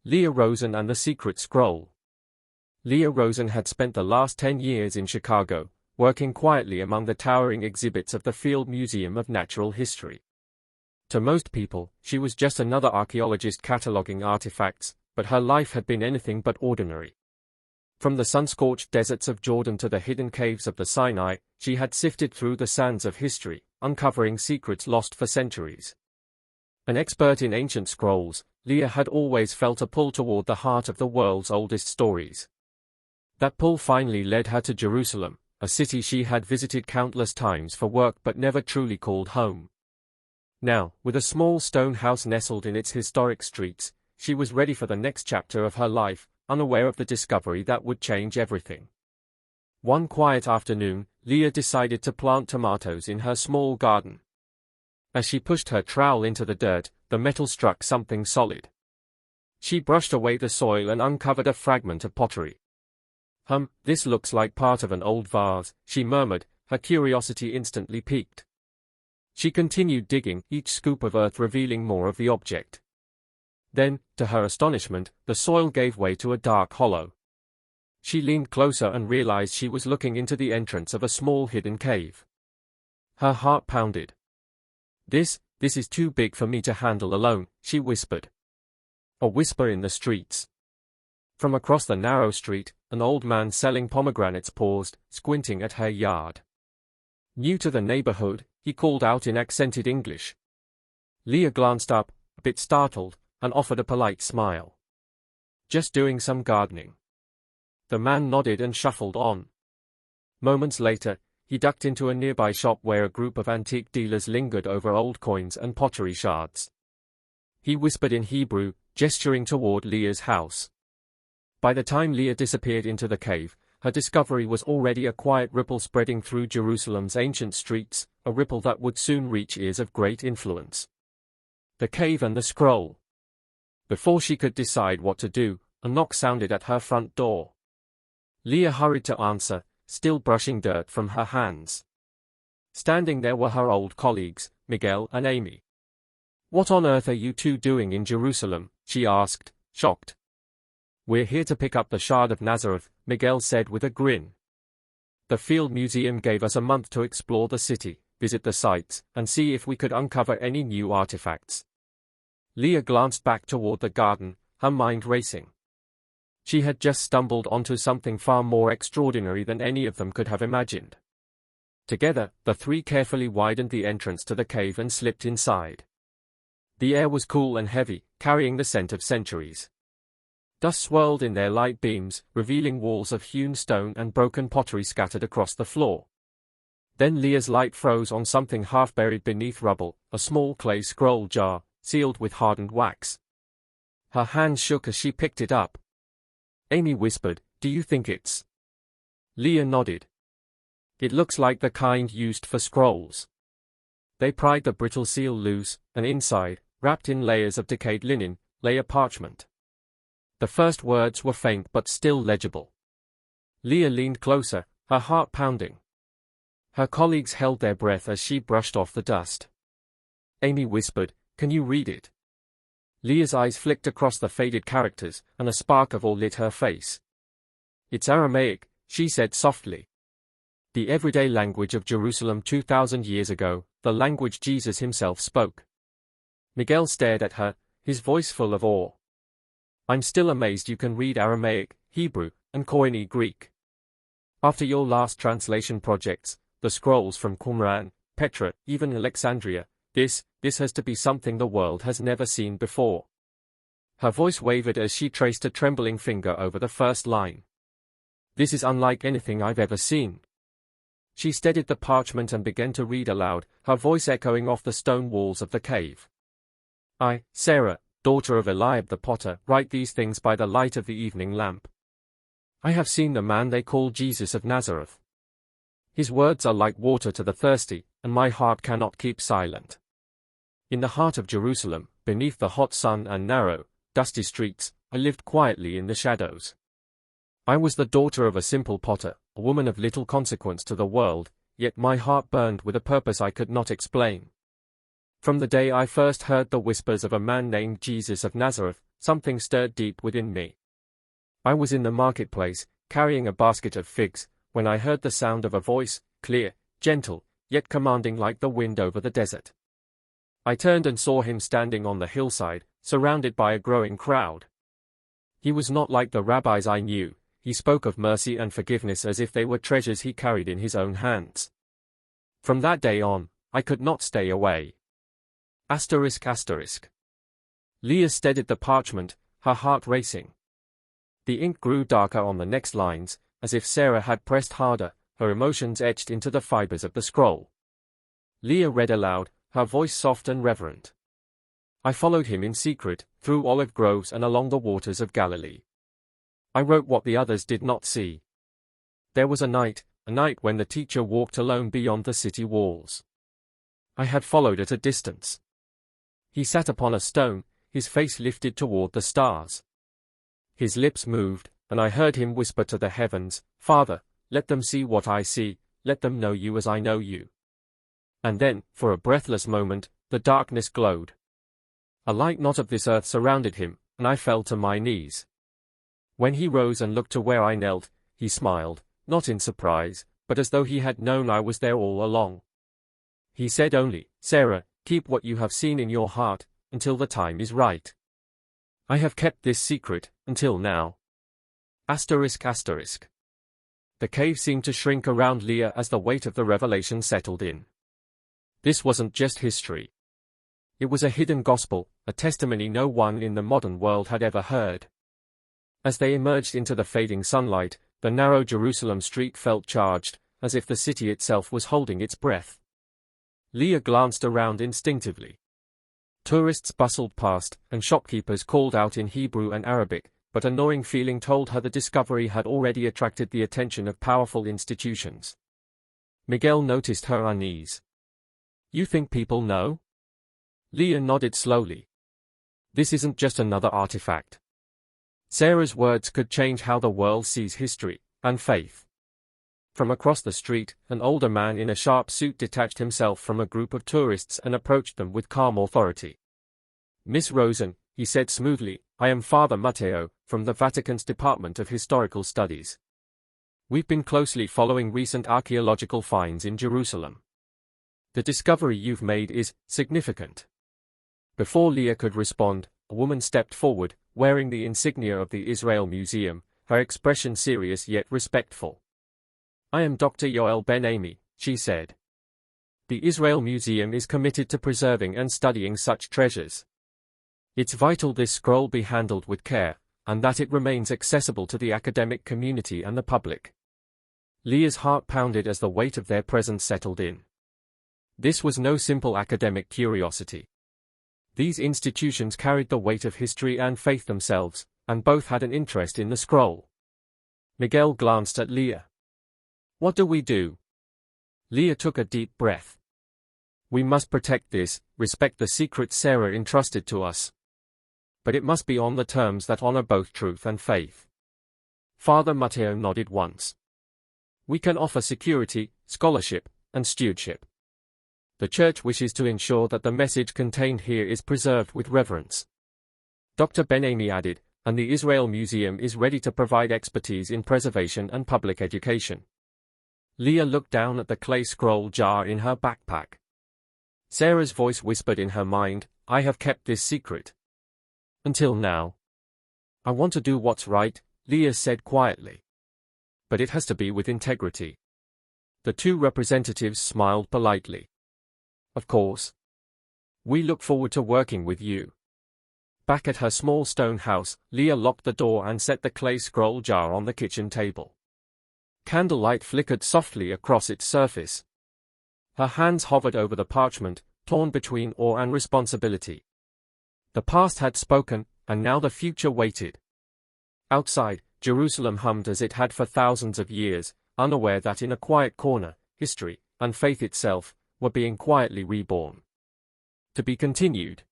Leah Rosen and the Secret Scroll. Leah Rosen had spent the last 10 years in Chicago, working quietly among the towering exhibits of the Field Museum of Natural History. To most people, she was just another archaeologist cataloging artifacts, but her life had been anything but ordinary. From the sun-scorched deserts of Jordan to the hidden caves of the Sinai, she had sifted through the sands of history, uncovering secrets lost for centuries. An expert in ancient scrolls, Leah had always felt a pull toward the heart of the world's oldest stories. That pull finally led her to Jerusalem, a city she had visited countless times for work but never truly called home. Now, with a small stone house nestled in its historic streets, she was ready for the next chapter of her life, unaware of the discovery that would change everything. One quiet afternoon, Leah decided to plant tomatoes in her small garden. As she pushed her trowel into the dirt, the metal struck something solid. She brushed away the soil and uncovered a fragment of pottery. This looks like part of an old vase," she murmured, her curiosity instantly piqued. She continued digging, each scoop of earth revealing more of the object. Then, to her astonishment, the soil gave way to a dark hollow. She leaned closer and realized she was looking into the entrance of a small hidden cave. Her heart pounded. This is too big for me to handle alone," she whispered. A whisper in the streets. From across the narrow street, an old man selling pomegranates paused, squinting at her yard. New to the neighborhood, he called out in accented English. Leah glanced up, a bit startled, and offered a polite smile. "Just doing some gardening." The man nodded and shuffled on. Moments later, he ducked into a nearby shop where a group of antique dealers lingered over old coins and pottery shards. He whispered in Hebrew, gesturing toward Leah's house. By the time Leah disappeared into the cave, her discovery was already a quiet ripple spreading through Jerusalem's ancient streets, a ripple that would soon reach ears of great influence. The cave and the scroll. Before she could decide what to do, a knock sounded at her front door. Leah hurried to answer, still brushing dirt from her hands. Standing there were her old colleagues, Miguel and Amy. "What on earth are you two doing in Jerusalem?" she asked, shocked. "We're here to pick up the Shard of Nazareth," Miguel said with a grin. "The Field Museum gave us a month to explore the city, visit the sites, and see if we could uncover any new artifacts." Leah glanced back toward the garden, her mind racing. She had just stumbled onto something far more extraordinary than any of them could have imagined. Together, the three carefully widened the entrance to the cave and slipped inside. The air was cool and heavy, carrying the scent of centuries. Dust swirled in their light beams, revealing walls of hewn stone and broken pottery scattered across the floor. Then Leah's light froze on something half buried beneath rubble, a small clay scroll jar, sealed with hardened wax. Her hands shook as she picked it up. Amy whispered, "Do you think it's?" Leah nodded. "It looks like the kind used for scrolls." They pried the brittle seal loose, and inside, wrapped in layers of decayed linen, lay a parchment. The first words were faint but still legible. Leah leaned closer, her heart pounding. Her colleagues held their breath as she brushed off the dust. Amy whispered, "Can you read it?" Leah's eyes flicked across the faded characters, and a spark of awe lit her face. "It's Aramaic," she said softly. "The everyday language of Jerusalem 2,000 years ago, the language Jesus himself spoke." Miguel stared at her, his voice full of awe. "I'm still amazed you can read Aramaic, Hebrew, and Koine Greek. After your last translation projects, the scrolls from Qumran, Petra, even Alexandria, this has to be something the world has never seen before." Her voice wavered as she traced a trembling finger over the first line. "This is unlike anything I've ever seen." She steadied the parchment and began to read aloud, her voice echoing off the stone walls of the cave. "I, Sarah, daughter of Eliab the potter, write these things by the light of the evening lamp. I have seen the man they call Jesus of Nazareth. His words are like water to the thirsty, and my heart cannot keep silent. In the heart of Jerusalem, beneath the hot sun and narrow, dusty streets, I lived quietly in the shadows. I was the daughter of a simple potter, a woman of little consequence to the world, yet my heart burned with a purpose I could not explain. From the day I first heard the whispers of a man named Jesus of Nazareth, something stirred deep within me. I was in the marketplace, carrying a basket of figs, when I heard the sound of a voice, clear, gentle, yet commanding like the wind over the desert. I turned and saw him standing on the hillside, surrounded by a growing crowd. He was not like the rabbis I knew. He spoke of mercy and forgiveness as if they were treasures he carried in his own hands. From that day on, I could not stay away. ****. Leah steadied the parchment, her heart racing. The ink grew darker on the next lines, as if Sarah had pressed harder, her emotions etched into the fibers of the scroll. Leah read aloud, her voice soft and reverent. I followed him in secret, through olive groves and along the waters of Galilee. I wrote what the others did not see. There was a night when the teacher walked alone beyond the city walls. I had followed at a distance. He sat upon a stone, his face lifted toward the stars. His lips moved, and I heard him whisper to the heavens, "Father, let them see what I see, let them know you as I know you." And then, for a breathless moment, the darkness glowed. A light not of this earth surrounded him, and I fell to my knees. When he rose and looked to where I knelt, he smiled, not in surprise, but as though he had known I was there all along. He said only, "Sarah, keep what you have seen in your heart, until the time is right." I have kept this secret, until now. ****. The cave seemed to shrink around Leah as the weight of the revelation settled in. This wasn't just history. It was a hidden gospel, a testimony no one in the modern world had ever heard. As they emerged into the fading sunlight, the narrow Jerusalem street felt charged, as if the city itself was holding its breath. Leah glanced around instinctively. Tourists bustled past, and shopkeepers called out in Hebrew and Arabic, but a gnawing feeling told her the discovery had already attracted the attention of powerful institutions. Miguel noticed her unease. "You think people know?" Leah nodded slowly. "This isn't just another artifact. Sarah's words could change how the world sees history and faith." From across the street, an older man in a sharp suit detached himself from a group of tourists and approached them with calm authority. "Miss Rosen," he said smoothly, "I am Father Matteo, from the Vatican's Department of Historical Studies. We've been closely following recent archaeological finds in Jerusalem. The discovery you've made is significant." Before Leah could respond, a woman stepped forward, wearing the insignia of the Israel Museum, her expression serious yet respectful. "I am Dr. Yoel Ben-Ami," she said. "The Israel Museum is committed to preserving and studying such treasures. It's vital this scroll be handled with care, and that it remains accessible to the academic community and the public." Leah's heart pounded as the weight of their presence settled in. This was no simple academic curiosity. These institutions carried the weight of history and faith themselves, and both had an interest in the scroll. Miguel glanced at Leah. "What do we do?" Leah took a deep breath. "We must protect this, respect the secret Sarah entrusted to us. But it must be on the terms that honor both truth and faith." Father Matteo nodded once. "We can offer security, scholarship, and stewardship. The Church wishes to ensure that the message contained here is preserved with reverence." Dr. Ben-Ami added, "And the Israel Museum is ready to provide expertise in preservation and public education." Leah looked down at the clay scroll jar in her backpack. Sarah's voice whispered in her mind, "I have kept this secret. Until now. I want to do what's right," Leah said quietly. "But it has to be with integrity." The two representatives smiled politely. "Of course. We look forward to working with you." Back at her small stone house, Leah locked the door and set the clay scroll jar on the kitchen table. Candlelight flickered softly across its surface. Her hands hovered over the parchment, torn between awe and responsibility. The past had spoken, and now the future waited. Outside, Jerusalem hummed as it had for thousands of years, unaware that in a quiet corner, history, and faith itself, were being quietly reborn. To be continued.